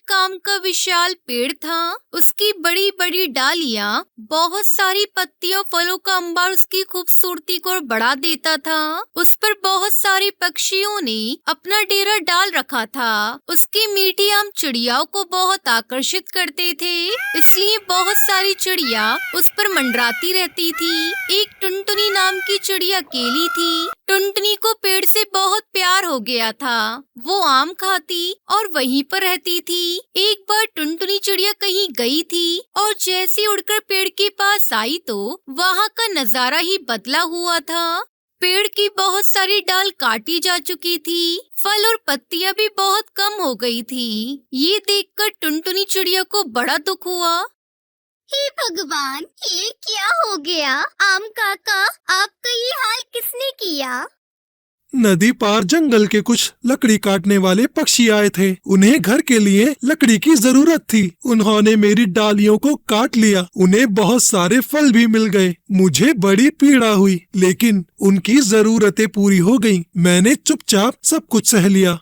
एक आम का विशाल पेड़ था। उसकी बड़ी बड़ी डालियां, बहुत सारी पत्तियों, फलों का अंबार उसकी खूबसूरती को बढ़ा देता था। उस पर बहुत सारे पक्षियों ने अपना डेरा डाल रखा था। उसकी मीठी आम चिड़ियाओं को बहुत आकर्षित करते थे, इसलिए बहुत सारी चिड़िया उस पर मंडराती रहती थी। एक टुनटुनी नाम की चिड़िया अकेली थी। टुनटुनी को पेड़ से बहुत प्यार हो गया था। वो आम खाती और वहीं पर रहती थी। एक बार टुनटुनी चिड़िया कहीं गई थी और जैसे उड़कर पेड़ के पास आई तो वहाँ का नजारा ही बदला हुआ था। पेड़ की बहुत सारी डाल काटी जा चुकी थी। फल और पत्तियां भी बहुत कम हो गई थी। ये देखकर टुनटुनी चिड़िया को बड़ा दुख हुआ। हे भगवान, ये क्या हो गया? आम काका, आपका ये हाल किसने किया? नदी पार जंगल के कुछ लकड़ी काटने वाले पक्षी आए थे। उन्हें घर के लिए लकड़ी की जरूरत थी। उन्होंने मेरी डालियों को काट लिया। उन्हें बहुत सारे फल भी मिल गए। मुझे बड़ी पीड़ा हुई, लेकिन उनकी जरूरतें पूरी हो गईं। मैंने चुपचाप सब कुछ सह लिया।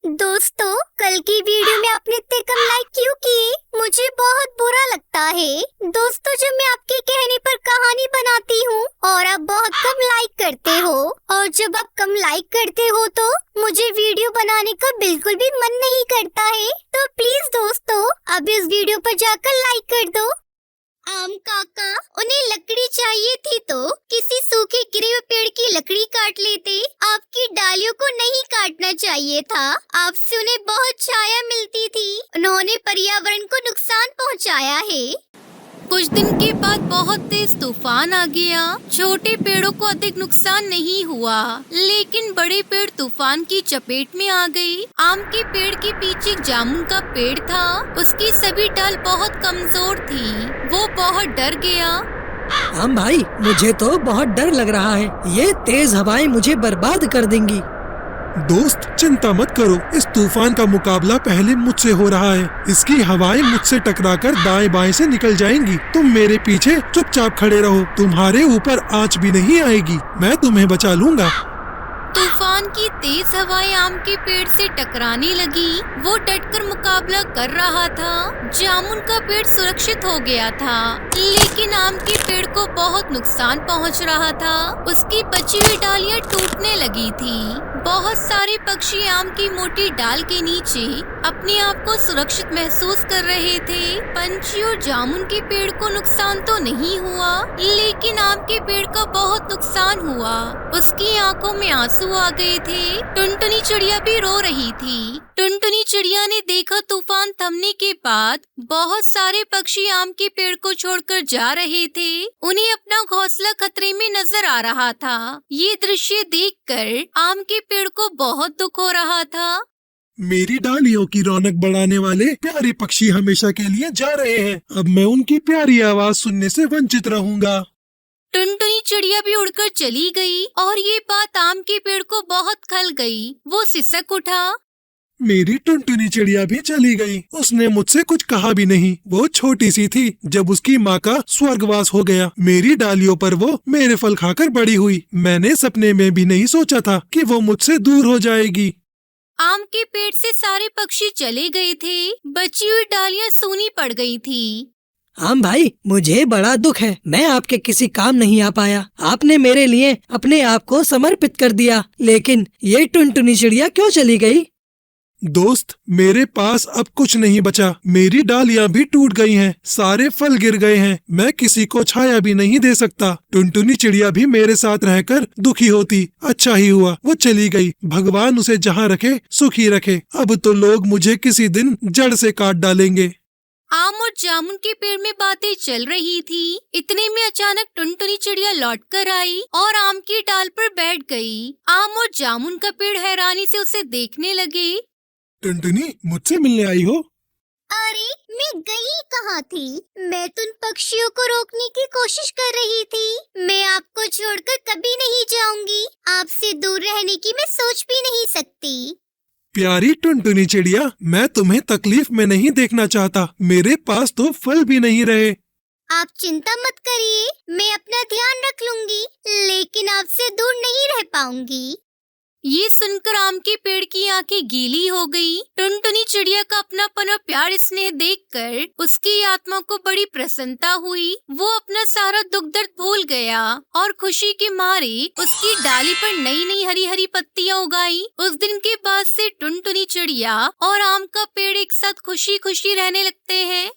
दोस्तों, कल की वीडियो में आपने इतने कम लाइक क्यों किए? मुझे बहुत बुरा लगता है। दोस्तों, जब मैं आपके कहने पर कहानी बनाती हूँ और आप बहुत कम लाइक करते हो, और जब आप कम लाइक करते हो तो मुझे वीडियो बनाने का बिल्कुल भी मन नहीं करता है। तो प्लीज दोस्तों, अब इस वीडियो पर जाकर लाइक कर दो। आम काका, उन्हें लकड़ी चाहिए थी तो किसी सूखे गिरे हुए पेड़ की लकड़ी काट लेते। आपकी डालियों को नहीं काटना चाहिए था। आपसे उन्हें बहुत छाया मिलती थी। उन्होंने पर्यावरण को नुकसान पहुंचाया है। कुछ दिन के बाद बहुत तेज तूफान आ गया। छोटे पेड़ों को अधिक नुकसान नहीं हुआ, लेकिन बड़े पेड़ तूफान की चपेट में आ गए। आम के पेड़ के पीछे एक जामुन का पेड़ था। उसकी सभी डाल बहुत कमजोर थी। वो बहुत डर गया। आम भाई, मुझे तो बहुत डर लग रहा है। ये तेज हवाएं मुझे बर्बाद कर देंगी। दोस्त, चिंता मत करो। इस तूफान का मुकाबला पहले मुझसे हो रहा है। इसकी हवाएं मुझसे टकराकर दाएं बाएं से निकल जाएंगी। तुम मेरे पीछे चुपचाप खड़े रहो। तुम्हारे ऊपर आंच भी नहीं आएगी। मैं तुम्हें बचा लूंगा। तूफान की तेज हवाएं आम के पेड़ से टकराने लगी। वो डटकर मुकाबला कर रहा था। जामुन का पेड़ सुरक्षित हो गया था, लेकिन आम के पेड़ को बहुत नुकसान पहुंच रहा था। उसकी बची हुई डालियां टूटने लगी थी। बहुत सारे पक्षी आम की मोटी डाल के नीचे अपने आप को सुरक्षित महसूस कर रहे थे। पंछी और जामुन के पेड़ को नुकसान तो नहीं हुआ, लेकिन आम के पेड़ का बहुत नुकसान हुआ। उसकी आंखों में आंसू आ गए थे। टुनटुनी चिड़िया भी रो रही थी। टुनटुनी चिड़िया ने देखा तूफान थमने के बाद बहुत सारे पक्षी आम के पेड़ को छोड़कर जा रहे थे। उन्हें अपना घोंसला खतरे में नजर आ रहा था। ये दृश्य देखकर आम के पेड़ को बहुत दुख हो रहा था। मेरी डालियों की रौनक बढ़ाने वाले प्यारे पक्षी हमेशा के लिए जा रहे हैं। अब मैं उनकी प्यारी आवाज सुनने से वंचित रहूंगा। टुनटुनी चिड़िया भी उड़कर चली गई और ये बात आम के पेड़ को बहुत खल गई। वो सिसक उठा। मेरी टुनटुनी चिड़िया भी चली गई। उसने मुझसे कुछ कहा भी नहीं। वो छोटी सी थी जब उसकी माँ का स्वर्गवास हो गया। मेरी डालियों पर वो मेरे फल खाकर बड़ी हुई। मैंने सपने में भी नहीं सोचा था कि वो मुझसे दूर हो जाएगी। आम के पेड़ से सारे पक्षी चले गए थे। बची हुई डालियां सूनी पड़ गई थी। आम भाई, मुझे बड़ा दुख है। मैं आपके किसी काम नहीं आ पाया। आपने मेरे लिए अपने आप को समर्पित कर दिया, लेकिन ये टुनटुनी चिड़िया क्यों चली गई? दोस्त, मेरे पास अब कुछ नहीं बचा। मेरी डालियां भी टूट गई हैं। सारे फल गिर गए हैं। मैं किसी को छाया भी नहीं दे सकता। टुनटुनी चिड़िया भी मेरे साथ रहकर दुखी होती। अच्छा ही हुआ वो चली गई। भगवान उसे जहाँ रखे सुखी रखे। अब तो लोग मुझे किसी दिन जड़ से काट डालेंगे। आम और जामुन के पेड़ में बातें चल रही थी। इतने में अचानक टुनटुनी चिड़िया लौट कर आई और आम की डाल पर बैठ गई। आम और जामुन का पेड़ हैरानी से उसे देखने लगे। टुनटुनी, मुझसे मिलने आई हो? अरे, मैं गई कहाँ थी? मैं तो उन पक्षियों को रोकने की कोशिश कर रही थी। मैं आपको छोड़कर कभी नहीं जाऊंगी। आपसे दूर रहने की मैं सोच भी नहीं सकती। प्यारी टुनटुनी चिड़िया, मैं तुम्हें तकलीफ में नहीं देखना चाहता। मेरे पास तो फल भी नहीं रहे। आप चिंता मत करिए, मैं अपना ध्यान रख लूंगी, लेकिन आपसे दूर नहीं रह पाऊंगी। ये सुनकर आम के पेड़ की आंखें गीली हो गई। टुनटुनी चिड़िया का अपनापन और प्यार स्नेह देखकर उसकी आत्मा को बड़ी प्रसन्नता हुई। वो अपना सारा दुख दर्द भूल गया और खुशी के मारे उसकी डाली पर नई नई हरी हरी पत्तियां उगाई। उस दिन के बाद से टुनटुनी चिड़िया और आम का पेड़ एक साथ खुशी खुशी रहने लगते हैं।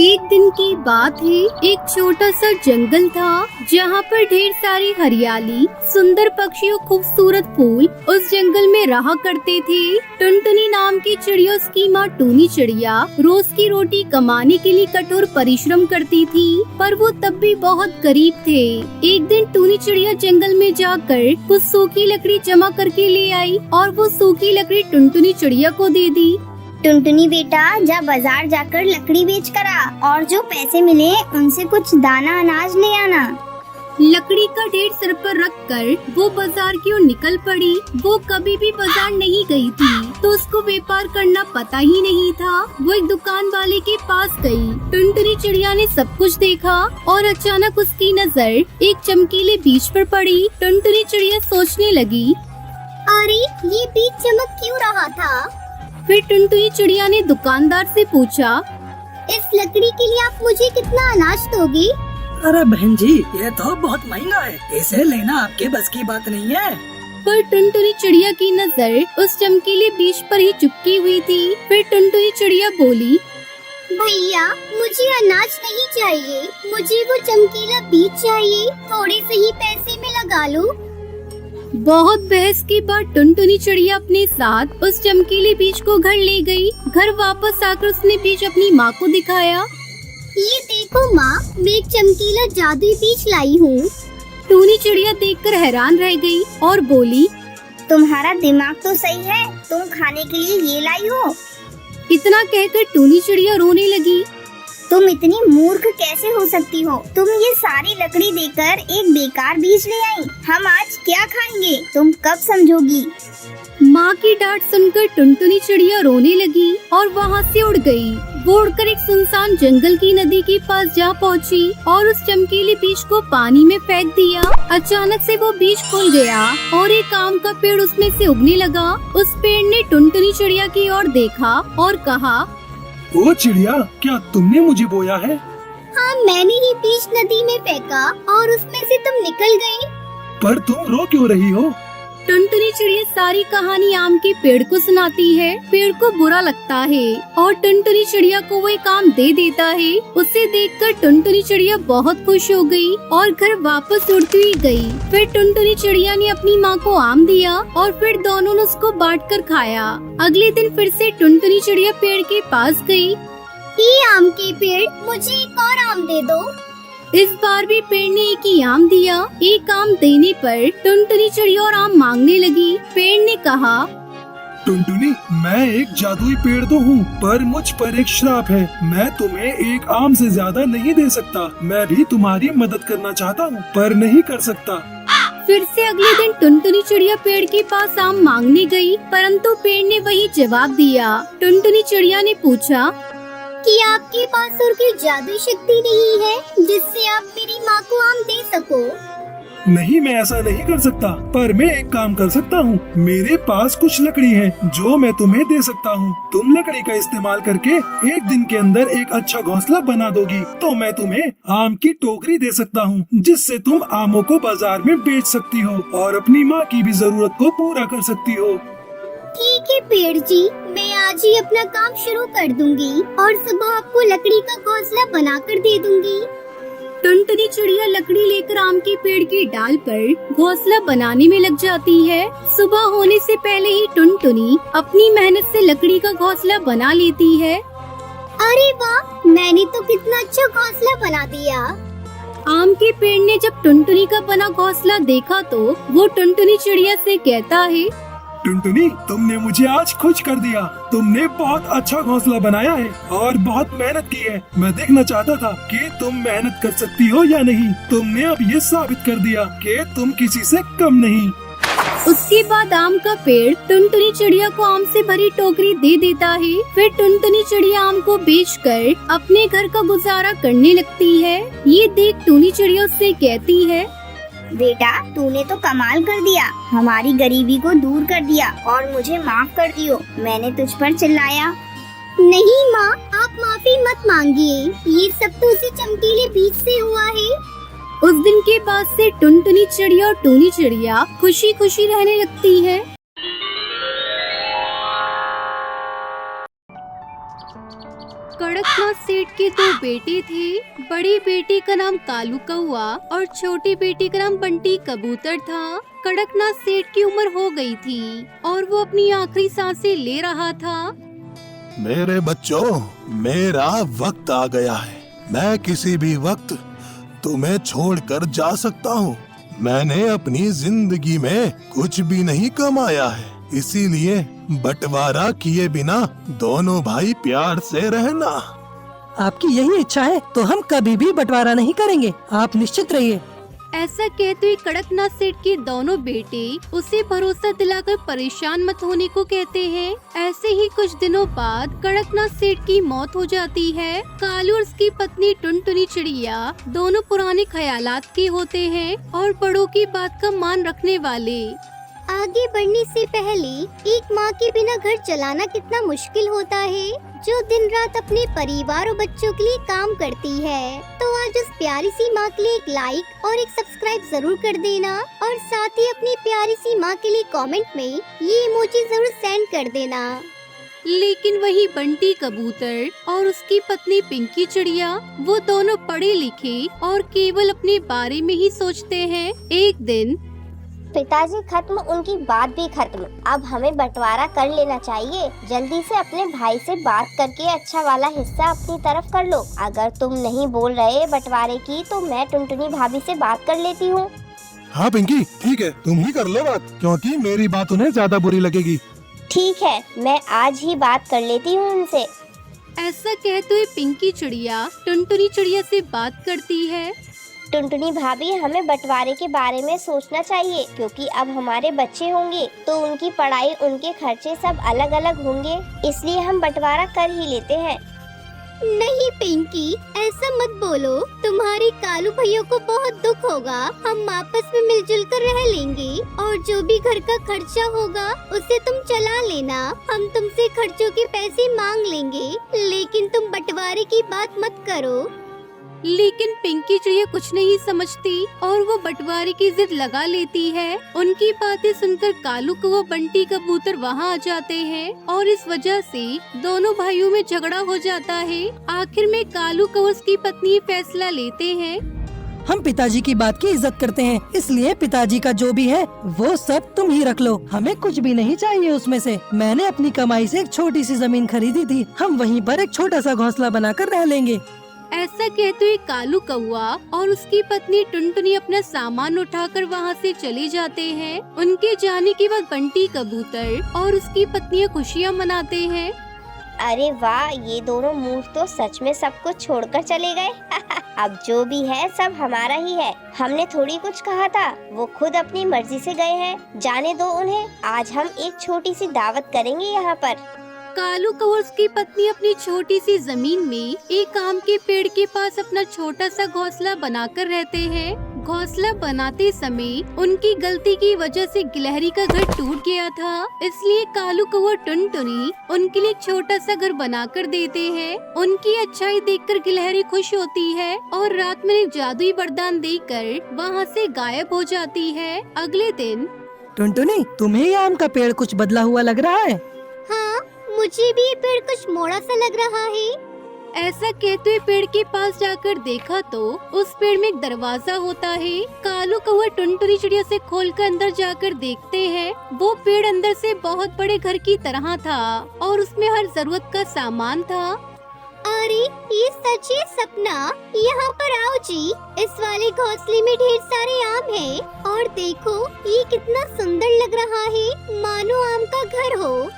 एक दिन की बात है, एक छोटा सा जंगल था जहाँ पर ढेर सारी हरियाली, सुंदर पक्षी और खूबसूरत फूल उस जंगल में रहा करते थे। टुनटुनी नाम की चिड़िया उसकी माँ टूनी चिड़िया रोज की रोटी कमाने के लिए कठोर परिश्रम करती थी, पर वो तब भी बहुत गरीब थे। एक दिन टूनी चिड़िया जंगल में जाकर कुछ सूखी लकड़ी जमा करके ले आई और वो सूखी लकड़ी टुनटुनी चिड़िया को दे दी। टुनटुनी बेटा, जा बाजार जाकर लकड़ी बेच कर आ और जो पैसे मिले उनसे कुछ दाना अनाज ले आना। लकड़ी का ढेर सिर पर रखकर वो बाजार की ओर निकल पड़ी। वो कभी भी बाजार नहीं गई थी, तो उसको व्यापार करना पता ही नहीं था। वो एक दुकान वाले के पास गई। टुनटुनी चिड़िया ने सब कुछ देखा और अचानक उसकी नजर एक चमकीले बीज पर पड़ी। टुनटुनी चिड़िया सोचने लगी, अरे ये बीज चमक क्यों रहा था? फिर टुनटुनी चिड़िया ने दुकानदार से पूछा, इस लकड़ी के लिए आप मुझे कितना अनाज दोगे? अरे बहन जी, ये तो बहुत महंगा है, इसे लेना आपके बस की बात नहीं है। पर टुनटुनी चिड़िया की नजर उस चमकीले बीज पर ही चिपकी हुई थी। फिर टुनटुनी चिड़िया बोली, भैया मुझे अनाज नहीं चाहिए, मुझे वो चमकीला बीज चाहिए, थोड़े से ही पैसे में लगा लो। बहुत बहस के बाद टुनटुनी चिड़िया अपने साथ उस चमकीले बीज को घर ले गई। घर वापस आकर उसने बीज अपनी माँ को दिखाया। ये देखो माँ, मैं एक चमकीला जादुई बीज लाई हूँ। टूनी चिड़िया देखकर हैरान रह गई और बोली, तुम्हारा दिमाग तो सही है, तुम खाने के लिए ये लाई हो? इतना कहकर टूनी चिड़िया रोने लगी। तुम इतनी मूर्ख कैसे हो सकती हो? तुम ये सारी लकड़ी देकर एक बेकार बीज ले आई। हम आज क्या खाएंगे, तुम कब समझोगी? माँ की डांट सुनकर टुनटुनी चिड़िया रोने लगी और वहाँ से उड़ गई। वो उड़कर एक सुनसान जंगल की नदी के पास जा पहुँची और उस चमकीले बीज को पानी में फेंक दिया। अचानक से वो बीज खुल गया और एक आम का पेड़ उसमें से उगने लगा। उस पेड़ ने टुनटुनी चिड़िया की ओर देखा और कहा, ओ चिड़िया, क्या तुमने मुझे बोया है? हाँ, मैंने ही बीज नदी में फेंका और उसमें से तुम निकल गई। पर तुम रो क्यों रही हो? टुनटुनी चिड़िया सारी कहानी आम के पेड़ को सुनाती है। पेड़ को बुरा लगता है और टुनटुनी चिड़िया को वो एक आम दे देता है। उसे देखकर टुनटुनी चिड़िया बहुत खुश हो गई और घर वापस उड़ती हुई गई। फिर टुनटुनी चिड़िया ने अपनी माँ को आम दिया और फिर दोनों ने उसको बांटकर खाया। अगले दिन फिर से टुनटुनी चिड़िया पेड़ के पास गई। ये आम के पेड़, मुझे एक और आम दे दो। इस बार भी पेड़ ने एक ही आम दिया। एक आम देने पर टुनटुनी चिड़िया और आम मांगने लगी। पेड़ ने कहा, टुनटुनी, मैं एक जादुई पेड़ तो हूँ, पर मुझ पर एक श्राप है। मैं तुम्हें एक आम से ज्यादा नहीं दे सकता। मैं भी तुम्हारी मदद करना चाहता हूँ, पर नहीं कर सकता। फिर से अगले दिन टुनटुनी चिड़िया पेड़ के पास आम मांगने गई, परंतु पेड़ ने वही जवाब दिया। टुनटुनी चिड़िया ने पूछा कि आपके पास और कोई जादुई शक्ति नहीं है जिससे आप मेरी माँ को आम दे सको? नहीं, मैं ऐसा नहीं कर सकता, पर मैं एक काम कर सकता हूँ। मेरे पास कुछ लकड़ी है जो मैं तुम्हें दे सकता हूँ। तुम लकड़ी का इस्तेमाल करके एक दिन के अंदर एक अच्छा घोंसला बना दोगी, तो मैं तुम्हें आम की टोकरी दे सकता हूँ, जिससे तुम आमों को बाजार में बेच सकती हो और अपनी माँ की भी जरूरत को पूरा कर सकती हो। ठीक है पेड़ जी, मैं आज ही अपना काम शुरू कर दूंगी और सुबह आपको लकड़ी का घोंसला बनाकर दे दूंगी। टुनटुनी चिड़िया लकड़ी लेकर आम के पेड़ की डाल पर घोंसला बनाने में लग जाती है। सुबह होने से पहले ही टुनटुनी अपनी मेहनत से लकड़ी का घोंसला बना लेती है। अरे वाह, मैंने तो कितना अच्छा घोंसला बना दिया। आम के पेड़ ने जब टुनटुनी का बना घोंसला देखा तो वो टुनटुनी चिड़िया से कहता है, टुनटुनी, तुमने मुझे आज खुश कर दिया। तुमने बहुत अच्छा घोंसला बनाया है और बहुत मेहनत की है। मैं देखना चाहता था कि तुम मेहनत कर सकती हो या नहीं। तुमने अब ये साबित कर दिया कि तुम किसी से कम नहीं। उसके बाद आम का पेड़ टुनटुनी चिड़िया को आम से भरी टोकरी दे देता है। फिर टुनटुनी चिड़िया आम को बेचकर अपने घर का गुजारा करने लगती है। ये देख टूनी चिड़िया उससे कहती है, बेटा तूने तो कमाल कर दिया, हमारी गरीबी को दूर कर दिया और मुझे माफ कर दियो, मैंने तुझ पर चिल्लाया। नहीं माँ, आप माफी मत मांगिए, ये सब तो उसी चमकीले बीज से हुआ है। उस दिन के बाद से टुनटुनी चिड़िया और टूनी चिड़िया खुशी खुशी रहने लगती है। कड़कनाथ सेठ के 2 बेटे थे। बड़ी बेटी का नाम कालू कौआ और छोटी बेटी का नाम बंटी कबूतर था। कड़कनाथ सेठ की उम्र हो गई थी और वो अपनी आखिरी सांसें ले रहा था। मेरे बच्चों, मेरा वक्त आ गया है। मैं किसी भी वक्त तुम्हें छोड़कर जा सकता हूँ। मैंने अपनी जिंदगी में कुछ भी नहीं कमाया है, इसीलिए बंटवारा किए बिना दोनों भाई प्यार से रहना। आपकी यही इच्छा है तो हम कभी भी बंटवारा नहीं करेंगे, आप निश्चित रहिए। ऐसा कहते हुए कड़कनाथ सेठ के दोनों बेटे उसे भरोसा दिलाकर परेशान मत होने को कहते हैं। ऐसे ही कुछ दिनों बाद कड़कनाथ सेठ की मौत हो जाती है। कालू और उसकी पत्नी टुनटुनी चिड़िया दोनों पुराने ख्यालात के होते हैं और बड़ों की बात का मान रखने वाले। आगे बढ़ने से पहले एक माँ के बिना घर चलाना कितना मुश्किल होता है, जो दिन रात अपने परिवार और बच्चों के लिए काम करती है। तो आज उस प्यारी सी माँ के लिए एक लाइक और एक सब्सक्राइब जरूर कर देना और साथ ही अपनी प्यारी सी माँ के लिए कमेंट में ये इमोजी जरूर सेंड कर देना। लेकिन वही बंटी कबूतर और उसकी पत्नी पिंकी चिड़िया, वो दोनों पढ़े लिखे और केवल अपने बारे में ही सोचते हैं। एक दिन पिताजी खत्म, उनकी बात भी खत्म। अब हमें बंटवारा कर लेना चाहिए। जल्दी से अपने भाई से बात करके अच्छा वाला हिस्सा अपनी तरफ कर लो। अगर तुम नहीं बोल रहे बंटवारे की तो मैं टुनटुनी भाभी से बात कर लेती हूँ। हाँ पिंकी, ठीक है, तुम ही कर लो बात, क्योंकि मेरी बात उन्हें ज्यादा बुरी लगेगी। ठीक है, मैं आज ही बात कर लेती हूँ उनसे। ऐसा कहते हुए पिंकी चिड़िया टुनटुनी चिड़िया से बात करती है। टुनटुनी भाभी, हमें बंटवारे के बारे में सोचना चाहिए, क्योंकि अब हमारे बच्चे होंगे तो उनकी पढ़ाई, उनके खर्चे सब अलग अलग होंगे, इसलिए हम बंटवारा कर ही लेते हैं। नहीं पिंकी, ऐसा मत बोलो, तुम्हारे कालू भैया को बहुत दुख होगा। हम आपस में मिलजुल कर रह लेंगे और जो भी घर का खर्चा होगा उसे तुम चला लेना। हम तुमसे खर्चों के पैसे मांग लेंगे, लेकिन तुम बंटवारे की बात मत करो। लेकिन पिंकी चिड़िया कुछ नहीं समझती और वो बंटवारे की जिद लगा लेती है। उनकी बातें सुनकर कालू कौवा बंटी कबूतर वहाँ आ जाते हैं और इस वजह से दोनों भाइयों में झगड़ा हो जाता है। आखिर में कालू कौवा उसकी पत्नी फैसला लेते हैं। हम पिताजी की बात की इज्जत करते हैं, इसलिए पिताजी का जो भी है वो सब तुम ही रख लो, हमें कुछ भी नहीं चाहिए उसमें से। मैंने अपनी कमाई से एक छोटी सी जमीन खरीदी थी, हम वहीं पर एक छोटा सा घोंसला बनाकर रह लेंगे। ऐसा कहते हुए कालू कौवा और उसकी पत्नी टुनटुनी अपना सामान उठाकर वहाँ से चले जाते हैं। उनके जाने के बाद बंटी कबूतर और उसकी पत्नियाँ खुशियाँ मनाते हैं। अरे वाह, ये दोनों मूर्ख तो सच में सब कुछ छोड़कर चले गए। अब जो भी है सब हमारा ही है, हमने थोड़ी कुछ कहा था, वो खुद अपनी मर्जी से गए हैं, जाने दो उन्हें। आज हम एक छोटी सी दावत करेंगे यहाँ पर। कालू कौवा उसकी पत्नी अपनी छोटी सी जमीन में एक आम के पेड़ के पास अपना छोटा सा घोंसला बनाकर रहते हैं। घोंसला बनाते समय उनकी गलती की वजह से गिलहरी का घर टूट गया था, इसलिए कालू कौवा टुनटुनी उनके लिए एक छोटा सा घर बनाकर देते हैं। उनकी अच्छाई देखकर गिलहरी खुश होती है और रात में एक जादुई वरदान देकर वहाँ से गायब हो जाती है। अगले दिन टुनटुनी, तुम्हें ये आम का पेड़ कुछ बदला हुआ लग रहा है? हाँ, मुझे भी ये पेड़ कुछ मोड़ा सा लग रहा है। ऐसा कहते हुए पेड़ के पास जाकर देखा तो उस पेड़ में एक दरवाजा होता है। कालू कौवा टुनटुनी चिड़िया से खोलकर अंदर जाकर देखते हैं। वो पेड़ अंदर से बहुत बड़े घर की तरह था और उसमें हर जरूरत का सामान था। अरे ये सच है सपना, यहाँ पर आओ जी। इस वाले घोंसले में ढेर सारे आम हैं और देखो ये कितना सुंदर लग रहा है, मानो आम का घर हो।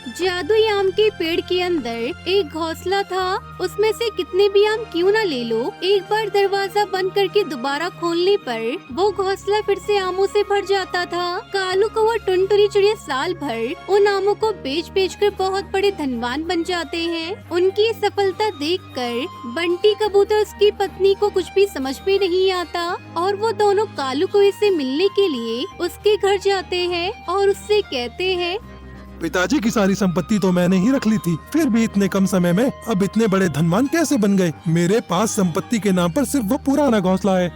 जादुई आम के पेड़ के अंदर एक घोंसला था। उसमें से कितने भी आम क्यों न ले लो, एक बार दरवाजा बंद करके दोबारा खोलने पर वो घोंसला फिर से आमों से भर जाता था। कालू कौवा टुनटुनी चिड़िया साल भर उन आमों को बेच कर बहुत बड़े धनवान बन जाते हैं। उनकी ये सफलता देखकर बंटी कबूतर उसकी पत्नी को कुछ भी समझ में नहीं आता और वो दोनों कालू कौवे से मिलने के लिए उसके घर जाते हैं और उससे कहते हैं, पिताजी की सारी संपत्ति तो मैंने ही रख ली थी, फिर भी इतने कम समय में अब इतने बड़े धनवान कैसे बन गए? मेरे पास संपत्ति के नाम पर सिर्फ वो पुराना घोंसला है।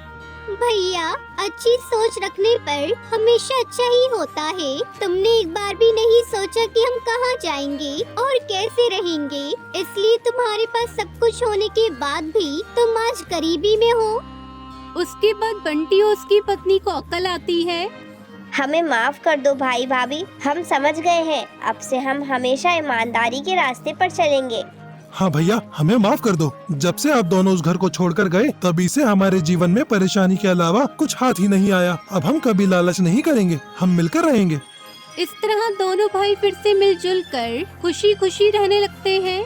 भैया, अच्छी सोच रखने पर हमेशा अच्छा ही होता है। तुमने एक बार भी नहीं सोचा कि हम कहाँ जाएंगे और कैसे रहेंगे, इसलिए तुम्हारे पास सब कुछ होने के बाद भी तुम आज गरीबी में हो। उसके बाद बंटी और उसकी पत्नी को अक्ल आती है। हमें माफ कर दो भाई भाभी, हम समझ गए हैं। अब से हम हमेशा ईमानदारी के रास्ते पर चलेंगे। हाँ भैया, हमें माफ कर दो। जब से आप दोनों उस घर को छोड़कर गए तभी से हमारे जीवन में परेशानी के अलावा कुछ हाथ ही नहीं आया। अब हम कभी लालच नहीं करेंगे, हम मिलकर रहेंगे। इस तरह दोनों भाई फिर से मिलजुल कर खुशी खुशी रहने लगते हैं।